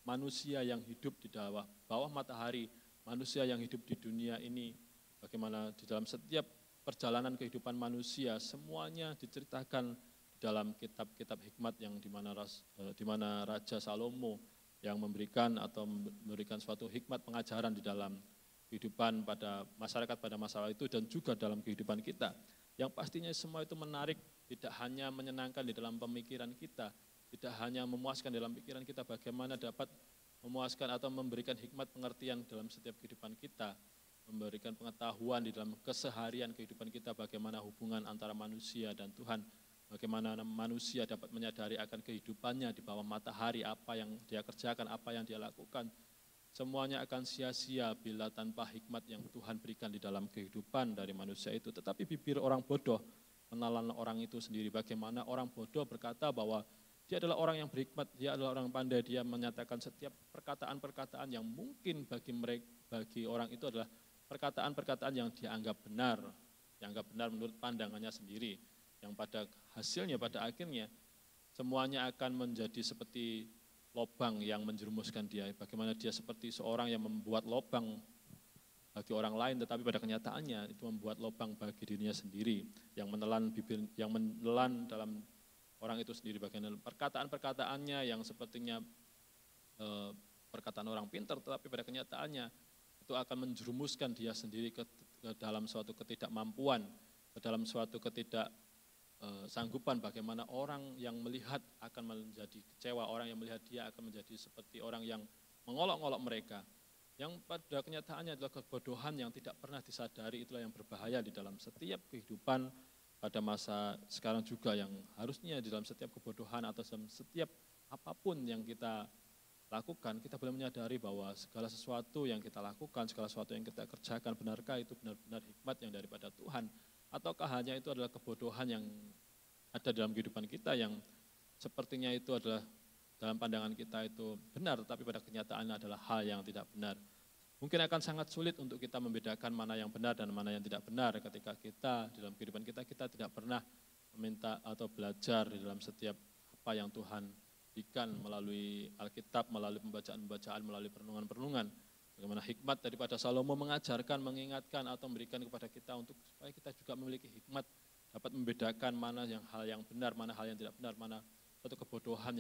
manusia yang hidup di bawah matahari, manusia yang hidup di dunia ini, bagaimana di dalam setiap perjalanan kehidupan manusia, semuanya diceritakan di dalam kitab-kitab hikmat yang di mana Raja Salomo yang memberikan suatu hikmat pengajaran di dalam kehidupan pada masyarakat pada masa itu, dan juga dalam kehidupan kita. Yang pastinya semua itu menarik, tidak hanya menyenangkan di dalam pemikiran kita, tidak hanya memuaskan dalam pikiran kita, bagaimana dapat memuaskan atau memberikan hikmat pengertian dalam setiap kehidupan kita, memberikan pengetahuan di dalam keseharian kehidupan kita, bagaimana hubungan antara manusia dan Tuhan, bagaimana manusia dapat menyadari akan kehidupannya di bawah matahari, apa yang dia kerjakan, apa yang dia lakukan. Semuanya akan sia-sia bila tanpa hikmat yang Tuhan berikan di dalam kehidupan dari manusia itu. Tetapi bibir orang bodoh menelan orang itu sendiri. Bagaimana orang bodoh berkata bahwa dia adalah orang yang berhikmat, dia adalah orang pandai, dia menyatakan setiap perkataan-perkataan yang mungkin bagi orang itu adalah perkataan-perkataan yang dianggap benar menurut pandangannya sendiri, yang pada hasilnya, pada akhirnya semuanya akan menjadi seperti lobang yang menjerumuskan dia. Bagaimana dia seperti seorang yang membuat lobang bagi orang lain, tetapi pada kenyataannya itu membuat lobang bagi dirinya sendiri, yang menelan dalam orang itu sendiri. Bagaimana perkataan-perkataannya yang sepertinya perkataan orang pintar, tetapi pada kenyataannya itu akan menjerumuskan dia sendiri ke dalam suatu ketidakmampuan, ke dalam suatu sanggupan bagaimana orang yang melihat akan menjadi kecewa, orang yang melihat dia akan menjadi seperti orang yang mengolok-olok mereka. Yang pada kenyataannya adalah kebodohan yang tidak pernah disadari, itulah yang berbahaya di dalam setiap kehidupan pada masa sekarang juga, yang harusnya di dalam setiap kebodohan atau dalam setiap apapun yang kita lakukan, kita boleh menyadari bahwa segala sesuatu yang kita lakukan, segala sesuatu yang kita kerjakan, benarkah itu benar-benar hikmat yang daripada Tuhan, ataukah hanya itu adalah kebodohan yang ada dalam kehidupan kita yang sepertinya itu adalah dalam pandangan kita itu benar, tapi pada kenyataannya adalah hal yang tidak benar. Mungkin akan sangat sulit untuk kita membedakan mana yang benar dan mana yang tidak benar ketika kita dalam kehidupan kita tidak pernah meminta atau belajar di dalam setiap apa yang Tuhan berikan melalui Alkitab, melalui pembacaan-pembacaan, melalui perenungan-perenungan. Bagaimana hikmat daripada Salomo mengajarkan, mengingatkan atau memberikan kepada kita untuk supaya kita juga memiliki hikmat, dapat membedakan mana yang hal yang benar, mana hal yang tidak benar, mana suatu kebodohan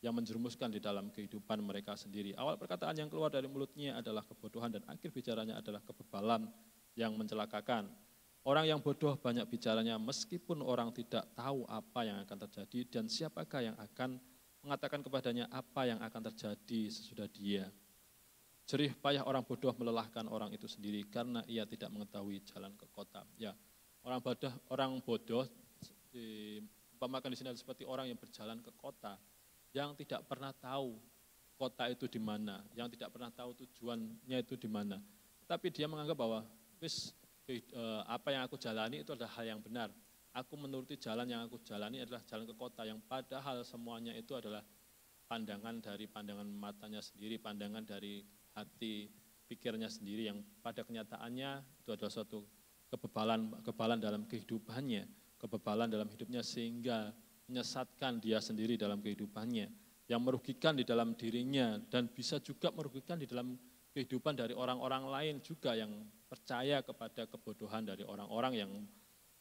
yang menjerumuskan di dalam kehidupan mereka sendiri. Awal perkataan yang keluar dari mulutnya adalah kebodohan dan akhir bicaranya adalah kebebalan yang mencelakakan. Orang yang bodoh banyak bicaranya meskipun orang tidak tahu apa yang akan terjadi dan siapakah yang akan mengatakan kepadanya apa yang akan terjadi sesudah dia. Jerih payah orang bodoh melelahkan orang itu sendiri karena ia tidak mengetahui jalan ke kota. Ya, orang bodoh diumpamakan di sini seperti orang yang berjalan ke kota, yang tidak pernah tahu kota itu di mana, yang tidak pernah tahu tujuannya itu di mana. Tapi dia menganggap bahwa apa yang aku jalani itu adalah hal yang benar. Aku menuruti jalan yang aku jalani adalah jalan ke kota, yang padahal semuanya itu adalah pandangan dari pandangan matanya sendiri, pandangan dari hati pikirnya sendiri, yang pada kenyataannya itu adalah suatu kebebalan dalam kehidupannya, kebebalan dalam hidupnya sehingga menyesatkan dia sendiri dalam kehidupannya, yang merugikan di dalam dirinya dan bisa juga merugikan di dalam kehidupan dari orang-orang lain juga yang percaya kepada kebodohan dari orang-orang yang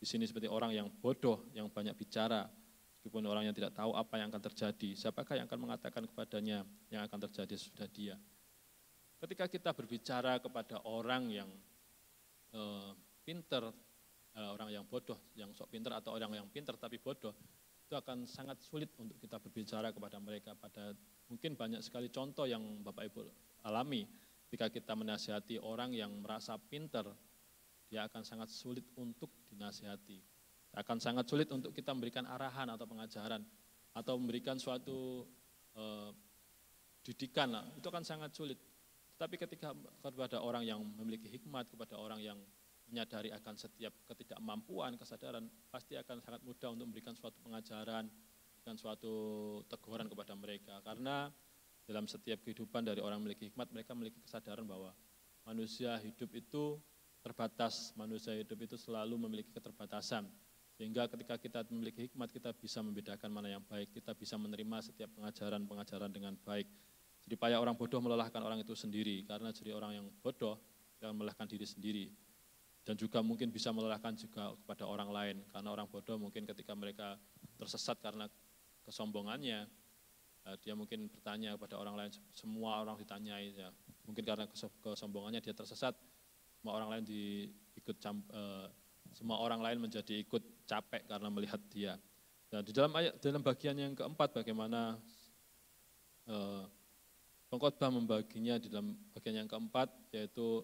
di sini seperti orang yang bodoh, yang banyak bicara, meskipun orang yang tidak tahu apa yang akan terjadi, siapakah yang akan mengatakan kepadanya yang akan terjadi sesudah dia. Ketika kita berbicara kepada orang yang pinter, orang yang bodoh, yang sok pinter, atau orang yang pinter tapi bodoh, itu akan sangat sulit untuk kita berbicara kepada mereka. Mungkin banyak sekali contoh yang Bapak Ibu alami, ketika kita menasihati orang yang merasa pinter, dia akan sangat sulit untuk dinasihati. Akan sangat sulit untuk kita memberikan arahan atau pengajaran, atau memberikan suatu didikan, itu akan sangat sulit. Tapi ketika kepada orang yang memiliki hikmat, kepada orang yang menyadari akan setiap ketidakmampuan, kesadaran, pasti akan sangat mudah untuk memberikan suatu pengajaran dan suatu teguran kepada mereka. Karena dalam setiap kehidupan dari orang memiliki hikmat, mereka memiliki kesadaran bahwa manusia hidup itu terbatas, manusia hidup itu selalu memiliki keterbatasan. Sehingga ketika kita memiliki hikmat, kita bisa membedakan mana yang baik, kita bisa menerima setiap pengajaran-pengajaran dengan baik. Jadi payah orang bodoh melelahkan orang itu sendiri, karena jadi orang yang bodoh akan melelahkan diri sendiri. Dan juga mungkin bisa melelahkan juga kepada orang lain, karena orang bodoh mungkin ketika mereka tersesat karena kesombongannya, dia mungkin bertanya kepada orang lain, semua orang ditanyai, ya. Mungkin karena kesombongannya dia tersesat, semua orang lain semua orang lain menjadi ikut capek karena melihat dia. Dan di dalam bagian yang keempat, bagaimana pengkhotbah membaginya di dalam bagian yang keempat, yaitu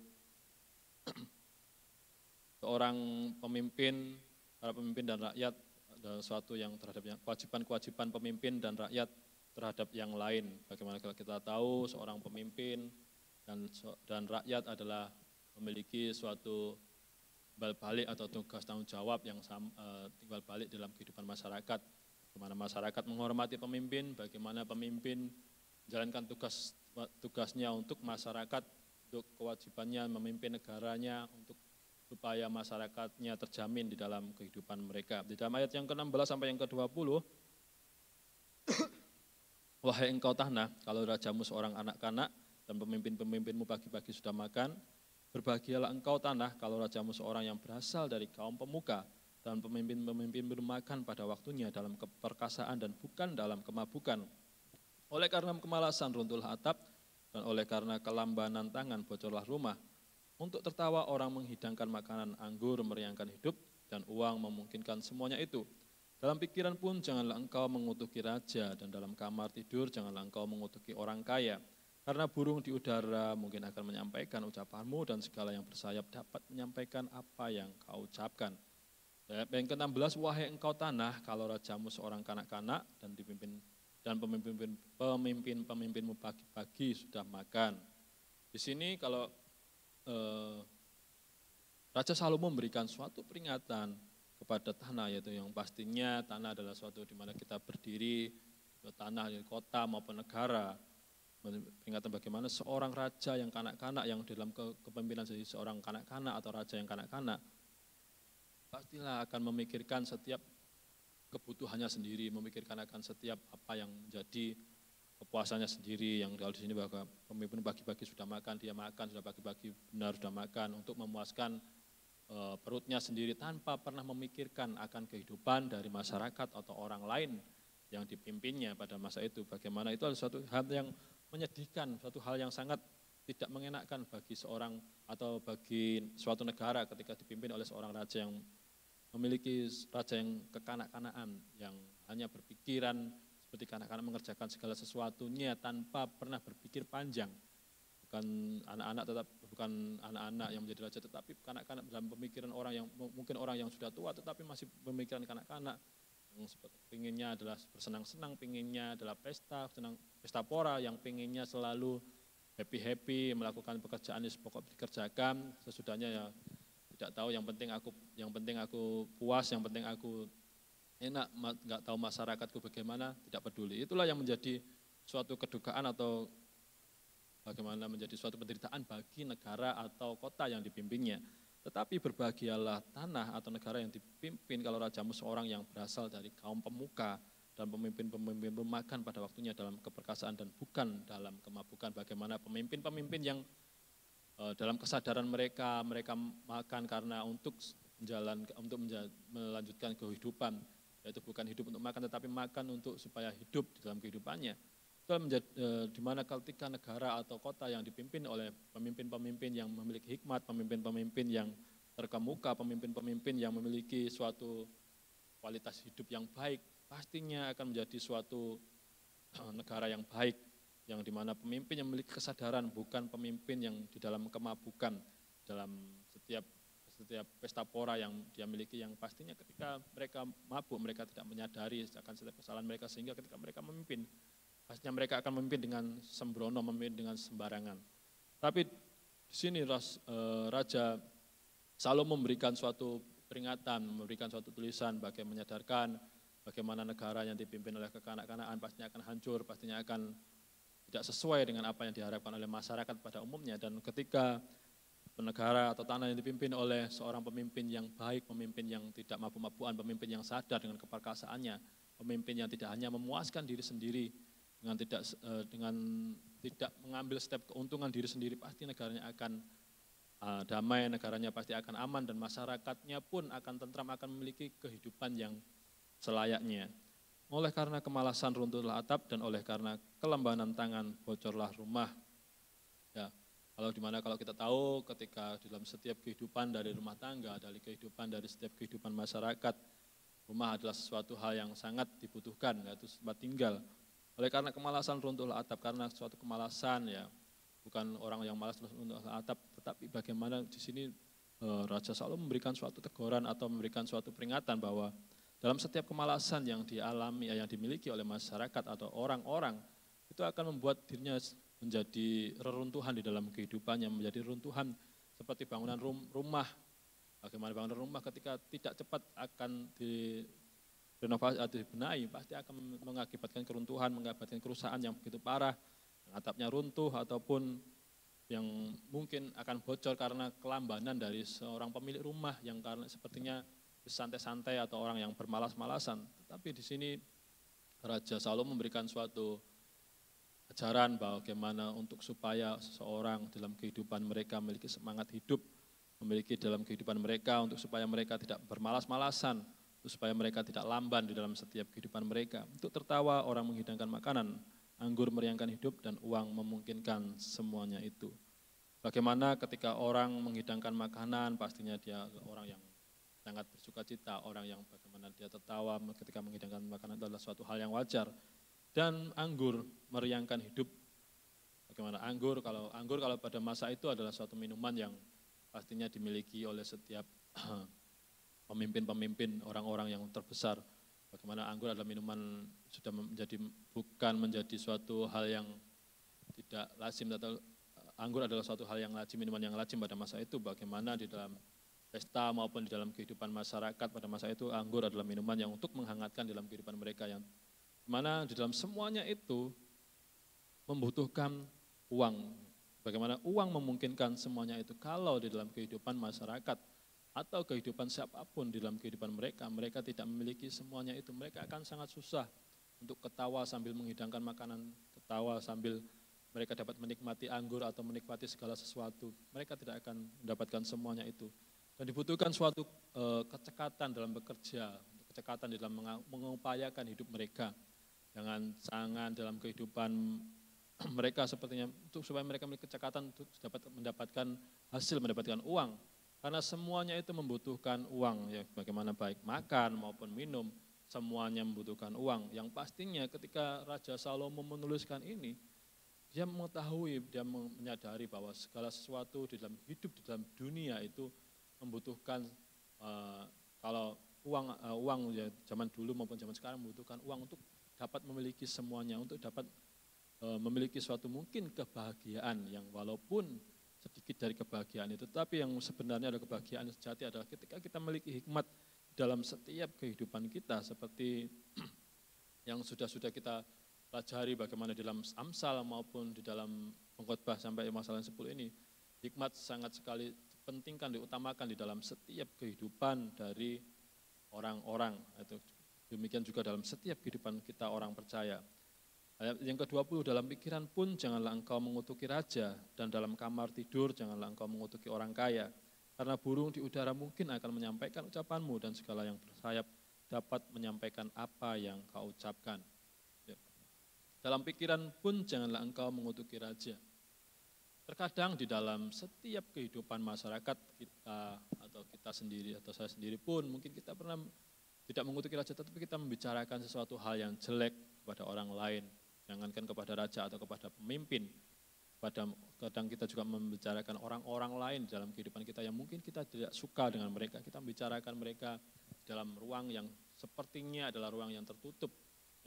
seorang pemimpin, para pemimpin dan rakyat, adalah suatu yang terhadap kewajiban-kewajiban pemimpin dan rakyat terhadap yang lain. Bagaimana kalau kita tahu seorang pemimpin dan rakyat adalah memiliki suatu timbal balik atau tugas tanggung jawab yang timbal balik dalam kehidupan masyarakat. Bagaimana masyarakat menghormati pemimpin, bagaimana pemimpin menjalankan tugasnya untuk masyarakat, untuk kewajibannya memimpin negaranya, untuk supaya masyarakatnya terjamin di dalam kehidupan mereka. Di dalam ayat yang ke-16 sampai yang ke-20, wahai engkau tanah, kalau rajamu seorang anak-anak dan pemimpin-pemimpinmu pagi-pagi sudah makan, berbahagialah engkau tanah kalau rajamu seorang yang berasal dari kaum pemuka dan pemimpin-pemimpin bermakan pada waktunya dalam keperkasaan dan bukan dalam kemabukan. Oleh karena kemalasan runtuhlah atap, dan oleh karena kelambanan tangan bocorlah rumah. Untuk tertawa orang menghidangkan makanan anggur, meriangkan hidup, dan uang memungkinkan semuanya itu. Dalam pikiran pun janganlah engkau mengutuki raja, dan dalam kamar tidur janganlah engkau mengutuki orang kaya. Karena burung di udara mungkin akan menyampaikan ucapanmu, dan segala yang bersayap dapat menyampaikan apa yang kau ucapkan. Ayat yang ke-16, wahai engkau tanah, kalau rajamu seorang kanak-kanak dan pemimpin-pemimpinmu pagi-pagi sudah makan. Di sini kalau Raja Salomo memberikan suatu peringatan kepada tanah, yaitu yang pastinya tanah adalah suatu di mana kita berdiri, tanah di kota maupun negara. Peringatan bagaimana seorang raja yang kanak-kanak, yang dalam kepemimpinan jadi seorang kanak-kanak atau raja yang kanak-kanak, pastilah akan memikirkan setiap kebutuhannya sendiri, memikirkan akan setiap apa yang menjadi kepuasannya sendiri. Yang kalau di sini bahwa pemimpin pagi-pagi sudah makan, dia makan, sudah pagi-pagi benar sudah makan untuk memuaskan perutnya sendiri tanpa pernah memikirkan akan kehidupan dari masyarakat atau orang lain yang dipimpinnya pada masa itu. Bagaimana itu adalah suatu hal yang menyedihkan, suatu hal yang sangat tidak mengenakan bagi seorang atau bagi suatu negara ketika dipimpin oleh seorang raja yang memiliki raja yang kekanak-kanaan, yang hanya berpikiran seperti kanak-kanak mengerjakan segala sesuatunya tanpa pernah berpikir panjang. Bukan anak-anak yang menjadi raja, tetapi kanak-kanak dalam pemikiran orang yang mungkin orang yang sudah tua tetapi masih pemikiran kanak-kanak, yang pinginnya adalah bersenang-senang, pinginnya adalah pesta pora, yang pinginnya selalu happy-happy, melakukan pekerjaan yang pokok dikerjakan, sesudahnya ya tidak tahu, yang penting aku puas, yang penting aku enak, nggak tahu masyarakatku bagaimana, tidak peduli. Itulah yang menjadi suatu kedukaan atau bagaimana menjadi suatu penderitaan bagi negara atau kota yang dipimpinnya. Tetapi berbahagialah tanah atau negara yang dipimpin kalau rajamu seorang yang berasal dari kaum pemuka dan pemimpin-pemimpin pemakan pada waktunya dalam keperkasaan dan bukan dalam kemabukan. Bagaimana pemimpin-pemimpin yang dalam kesadaran mereka makan karena untuk melanjutkan kehidupan, yaitu bukan hidup untuk makan tetapi makan untuk supaya hidup di dalam kehidupannya. Itu menjadi di mana ketika negara atau kota yang dipimpin oleh pemimpin-pemimpin yang memiliki hikmat, pemimpin-pemimpin yang terkemuka, pemimpin-pemimpin yang memiliki suatu kualitas hidup yang baik, pastinya akan menjadi suatu negara yang baik, yang di mana pemimpin yang memiliki kesadaran, bukan pemimpin yang di dalam kemabukan, dalam setiap pesta pora yang dia miliki, yang pastinya ketika mereka mabuk mereka tidak menyadari akan setiap kesalahan mereka, sehingga ketika mereka memimpin pastinya mereka akan memimpin dengan sembrono, memimpin dengan sembarangan. Tapi di sini Raja Salomo memberikan suatu peringatan, memberikan suatu tulisan bagi menyadarkan bagaimana negara yang dipimpin oleh kekanak-kanakan pastinya akan hancur, pastinya akan tidak sesuai dengan apa yang diharapkan oleh masyarakat pada umumnya. Dan ketika negara atau tanah yang dipimpin oleh seorang pemimpin yang baik, pemimpin yang tidak mabuk-mabukan, pemimpin yang sadar dengan keperkasaannya, pemimpin yang tidak hanya memuaskan diri sendiri dengan tidak mengambil setiap keuntungan diri sendiri, pasti negaranya akan damai, negaranya pasti akan aman, dan masyarakatnya pun akan tentram, akan memiliki kehidupan yang selayaknya. Oleh karena kemalasan runtuhlah atap, dan oleh karena kelembanan tangan bocorlah rumah. Ya. Kalau kita tahu ketika dalam setiap kehidupan dari rumah tangga, dari kehidupan dari setiap kehidupan masyarakat, rumah adalah sesuatu hal yang sangat dibutuhkan, yaitu tempat tinggal. Oleh karena kemalasan runtuhlah atap, karena suatu kemalasan, ya bukan orang yang malas terus runtuhlah atap, tetapi bagaimana di sini Raja Salomo memberikan suatu teguran atau memberikan suatu peringatan bahwa dalam setiap kemalasan yang dialami, yang dimiliki oleh masyarakat atau orang-orang, itu akan membuat dirinya menjadi reruntuhan di dalam kehidupannya, menjadi runtuhan seperti bangunan rumah. Bagaimana bangunan rumah ketika tidak cepat akan direnovasi atau dibenahi, pasti akan mengakibatkan keruntuhan, mengakibatkan kerusakan yang begitu parah, yang atapnya runtuh ataupun yang mungkin akan bocor karena kelambanan dari seorang pemilik rumah yang karena sepertinya santai-santai atau orang yang bermalas-malasan. Tetapi di sini Raja Salomo memberikan suatu ajaran bagaimana untuk supaya seseorang dalam kehidupan mereka memiliki semangat hidup, memiliki dalam kehidupan mereka untuk supaya mereka tidak bermalas-malasan, untuk supaya mereka tidak lamban di dalam setiap kehidupan mereka. Untuk tertawa orang menghidangkan makanan, anggur meriangkan hidup, dan uang memungkinkan semuanya itu. Bagaimana ketika orang menghidangkan makanan, pastinya dia orang yang sangat bersuka cita, orang yang bagaimana dia tertawa ketika menghidangkan makanan itu adalah suatu hal yang wajar. Dan anggur meriangkan hidup. Bagaimana anggur kalau pada masa itu adalah suatu minuman yang pastinya dimiliki oleh setiap pemimpin-pemimpin, orang-orang yang terbesar. Bagaimana anggur adalah minuman sudah bukan menjadi suatu hal yang tidak lazim, atau anggur adalah suatu hal yang lazim, minuman yang lazim pada masa itu. Bagaimana di dalam pesta maupun di dalam kehidupan masyarakat pada masa itu, anggur adalah minuman yang untuk menghangatkan dalam kehidupan mereka, yang mana di dalam semuanya itu membutuhkan uang. Bagaimana uang memungkinkan semuanya itu? Kalau di dalam kehidupan masyarakat atau kehidupan siapapun di dalam kehidupan mereka, mereka tidak memiliki semuanya itu, mereka akan sangat susah untuk ketawa sambil menghidangkan makanan, ketawa sambil mereka dapat menikmati anggur atau menikmati segala sesuatu. Mereka tidak akan mendapatkan semuanya itu. Dan dibutuhkan suatu kecekatan dalam bekerja, kecekatan dalam mengupayakan hidup mereka. Jangan sangat dalam kehidupan mereka sepertinya untuk supaya mereka memiliki kecekatan untuk dapat mendapatkan hasil, mendapatkan uang. Karena semuanya itu membutuhkan uang, ya, bagaimana baik makan maupun minum, semuanya membutuhkan uang. Yang pastinya ketika Raja Salomo menuliskan ini, dia mengetahui, dia menyadari bahwa segala sesuatu di dalam hidup, di dalam dunia itu membutuhkan, kalau uang ya, zaman dulu maupun zaman sekarang membutuhkan uang untuk dapat memiliki semuanya, untuk dapat memiliki suatu mungkin kebahagiaan yang walaupun sedikit dari kebahagiaan itu, tapi yang sebenarnya adalah kebahagiaan sejati adalah ketika kita memiliki hikmat dalam setiap kehidupan kita, seperti yang sudah kita pelajari bagaimana di dalam Amsal maupun di dalam Pengkhotbah sampai masalah 10 ini. Hikmat sangat sekali pentingkan, diutamakan di dalam setiap kehidupan dari orang-orang. Demikian juga dalam setiap kehidupan kita orang percaya. Ayat yang ke-20, dalam pikiran pun janganlah engkau mengutuki raja, dan dalam kamar tidur janganlah engkau mengutuki orang kaya. Karena burung di udara mungkin akan menyampaikan ucapanmu, dan segala yang bersayap dapat menyampaikan apa yang kau ucapkan. Ya. Dalam pikiran pun janganlah engkau mengutuki raja. Terkadang di dalam setiap kehidupan masyarakat kita, atau kita sendiri, atau saya sendiri pun, mungkin kita pernah tidak mengutuki raja, tetapi kita membicarakan sesuatu hal yang jelek kepada orang lain. Jangankan kepada raja atau kepada pemimpin, kadang kita juga membicarakan orang-orang lain dalam kehidupan kita yang mungkin kita tidak suka dengan mereka. Kita membicarakan mereka dalam ruang yang sepertinya adalah ruang yang tertutup,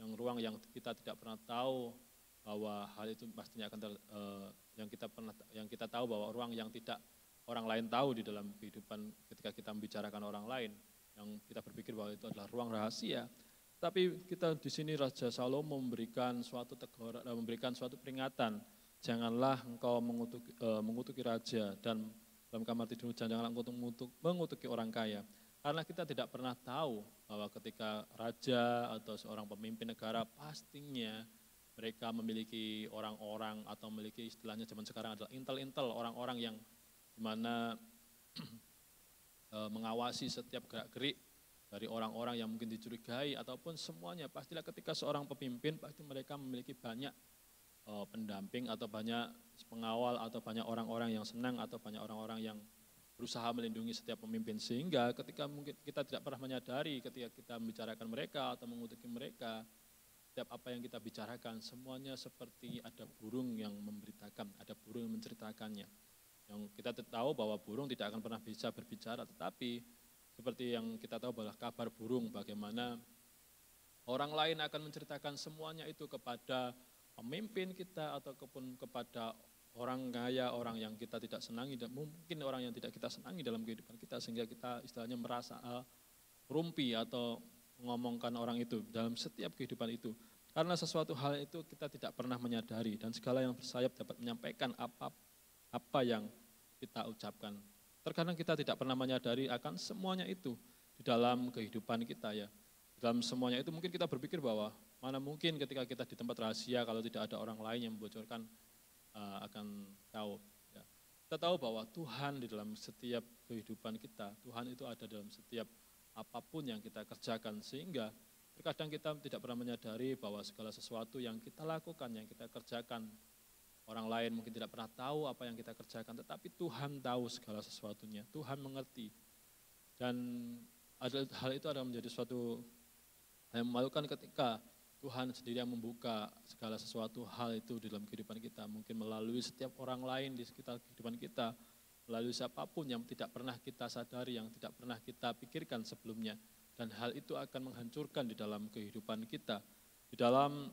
yang ruang yang kita tidak pernah tahu bahwa hal itu pastinya akan yang kita tahu bahwa ruang yang tidak orang lain tahu di dalam kehidupan ketika kita membicarakan orang lain, yang kita berpikir bahwa itu adalah ruang rahasia. Tapi kita di sini Raja Salomo memberikan suatu teguran, memberikan suatu peringatan. Janganlah engkau mengutuki raja, dan dalam kamar tidur janganlah engkau mengutuki orang kaya. Karena kita tidak pernah tahu bahwa ketika raja atau seorang pemimpin negara, pastinya mereka memiliki orang-orang atau memiliki istilahnya zaman sekarang adalah intel-intel, orang-orang yang dimana mengawasi setiap gerak-gerik dari orang-orang yang mungkin dicurigai ataupun semuanya. Pastilah ketika seorang pemimpin, pasti mereka memiliki banyak pendamping atau banyak pengawal atau banyak orang-orang yang senang atau banyak orang-orang yang berusaha melindungi setiap pemimpin. Sehingga ketika mungkin kita tidak pernah menyadari ketika kita membicarakan mereka atau mengutuki mereka, setiap apa yang kita bicarakan semuanya seperti ada burung yang memberitakan, ada burung yang menceritakannya. Yang kita tahu bahwa burung tidak akan pernah bisa berbicara, tetapi seperti yang kita tahu bahwa kabar burung, bagaimana orang lain akan menceritakan semuanya itu kepada pemimpin kita ataupun kepada orang kaya, orang yang kita tidak senangi, dan mungkin orang yang tidak kita senangi dalam kehidupan kita, sehingga kita istilahnya merasa rumpi atau mengomongkan orang itu dalam setiap kehidupan itu. Karena sesuatu hal itu kita tidak pernah menyadari, dan segala yang bersayap dapat menyampaikan apa yang kita ucapkan. Terkadang kita tidak pernah menyadari akan semuanya itu di dalam kehidupan kita, ya. Dalam semuanya itu mungkin kita berpikir bahwa mana mungkin ketika kita di tempat rahasia kalau tidak ada orang lain yang membocorkan akan tahu. Ya. Kita tahu bahwa Tuhan di dalam setiap kehidupan kita, Tuhan itu ada dalam setiap apapun yang kita kerjakan, sehingga terkadang kita tidak pernah menyadari bahwa segala sesuatu yang kita lakukan, yang kita kerjakan, orang lain mungkin tidak pernah tahu apa yang kita kerjakan, tetapi Tuhan tahu segala sesuatunya, Tuhan mengerti. Dan hal itu adalah menjadi suatu yang memalukan ketika Tuhan sendiri yang membuka segala sesuatu hal itu di dalam kehidupan kita. Mungkin melalui setiap orang lain di sekitar kehidupan kita, melalui siapapun yang tidak pernah kita sadari, yang tidak pernah kita pikirkan sebelumnya. Dan hal itu akan menghancurkan di dalam kehidupan kita. Di dalam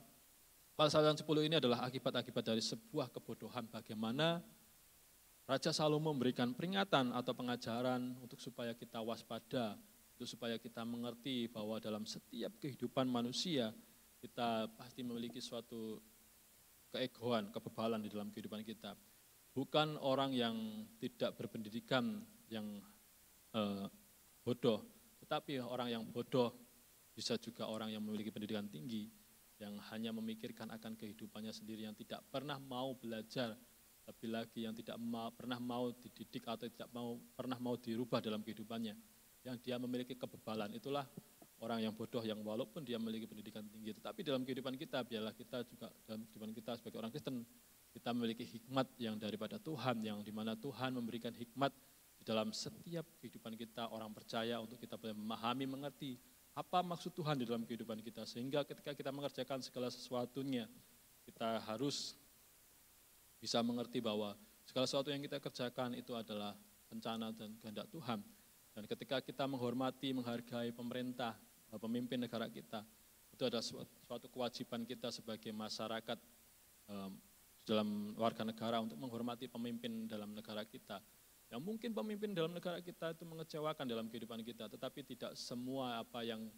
pasal yang 10 ini adalah akibat-akibat dari sebuah kebodohan. Bagaimana Raja Salomo memberikan peringatan atau pengajaran untuk supaya kita waspada, untuk supaya kita mengerti bahwa dalam setiap kehidupan manusia, kita pasti memiliki suatu keegoan, kebebalan di dalam kehidupan kita. Bukan orang yang tidak berpendidikan, yang bodoh, tetapi orang yang bodoh bisa juga orang yang memiliki pendidikan tinggi, yang hanya memikirkan akan kehidupannya sendiri, yang tidak pernah mau belajar, lebih lagi yang tidak pernah mau dididik atau tidak pernah mau dirubah dalam kehidupannya, yang dia memiliki kebebalan. Itulah orang yang bodoh, yang walaupun dia memiliki pendidikan tinggi, tetapi dalam kehidupan kita, biarlah kita juga dalam kehidupan kita sebagai orang Kristen, kita memiliki hikmat yang daripada Tuhan, yang dimana Tuhan memberikan hikmat di dalam setiap kehidupan kita, orang percaya, untuk kita boleh memahami, mengerti apa maksud Tuhan di dalam kehidupan kita, sehingga ketika kita mengerjakan segala sesuatunya, kita harus bisa mengerti bahwa segala sesuatu yang kita kerjakan itu adalah rencana dan kehendak Tuhan. Dan ketika kita menghormati, menghargai pemerintah, pemimpin negara kita, itu adalah suatu kewajiban kita sebagai masyarakat dalam warga negara untuk menghormati pemimpin dalam negara kita. Yang mungkin pemimpin dalam negara kita itu mengecewakan dalam kehidupan kita, tetapi tidak semua apa yang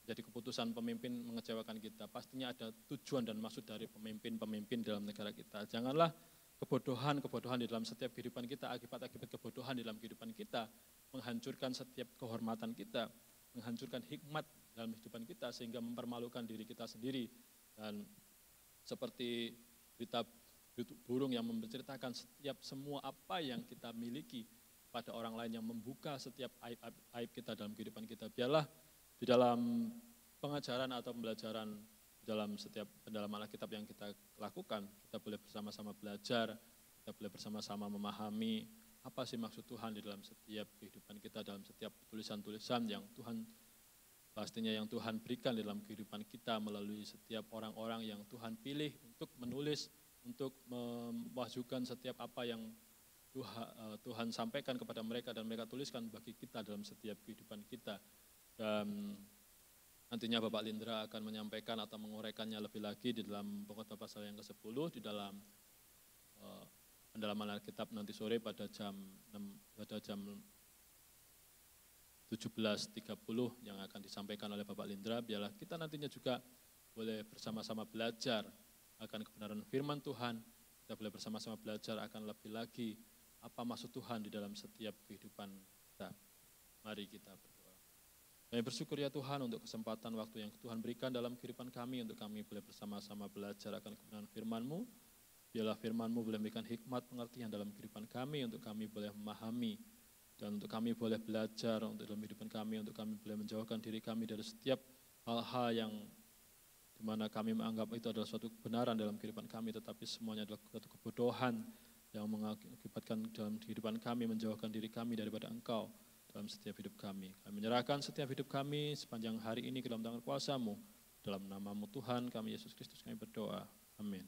jadi keputusan pemimpin mengecewakan kita. Pastinya ada tujuan dan maksud dari pemimpin-pemimpin dalam negara kita. Janganlah kebodohan di dalam setiap kehidupan kita, akibat-akibat kebodohan di dalam kehidupan kita, menghancurkan setiap kehormatan kita, menghancurkan hikmat dalam kehidupan kita, sehingga mempermalukan diri kita sendiri. Dan seperti berita burung yang menceritakan setiap semua apa yang kita miliki pada orang lain, yang membuka setiap aib kita dalam kehidupan kita. Biarlah di dalam pengajaran atau pembelajaran dalam setiap pendalaman Alkitab yang kita lakukan, kita boleh bersama-sama belajar, kita boleh bersama-sama memahami apa sih maksud Tuhan di dalam setiap kehidupan kita, dalam setiap tulisan-tulisan yang Tuhan, pastinya yang Tuhan berikan di dalam kehidupan kita melalui setiap orang-orang yang Tuhan pilih untuk menulis, untuk memajukan setiap apa yang Tuhan sampaikan kepada mereka dan mereka tuliskan bagi kita dalam setiap kehidupan kita. Dan nantinya Bapak Lindra akan menyampaikan atau menguraikannya lebih lagi di dalam pengkhotbah pasal yang ke-10 di dalam pendalaman Alkitab nanti sore pada jam 17.30 yang akan disampaikan oleh Bapak Lindra. Biarlah kita nantinya juga boleh bersama-sama belajar akan kebenaran firman Tuhan. Kita boleh bersama-sama belajar akan lebih lagi apa maksud Tuhan di dalam setiap kehidupan kita. Mari kita berdoa. Kami bersyukur ya Tuhan untuk kesempatan waktu yang Tuhan berikan dalam kehidupan kami, untuk kami boleh bersama-sama belajar akan kebenaran firman-Mu. Biarlah firman-Mu boleh memberikan hikmat pengertian dalam kehidupan kami, untuk kami boleh memahami, dan untuk kami boleh belajar untuk dalam kehidupan kami, untuk kami boleh menjauhkan diri kami dari setiap hal-hal yang dimana kami menganggap itu adalah suatu kebenaran dalam kehidupan kami, tetapi semuanya adalah suatu kebodohan yang mengakibatkan dalam kehidupan kami, menjauhkan diri kami daripada Engkau dalam setiap hidup kami. Kami menyerahkan setiap hidup kami sepanjang hari ini ke dalam tangan kuasa-Mu. Dalam nama-Mu Tuhan kami Yesus Kristus kami berdoa. Amin.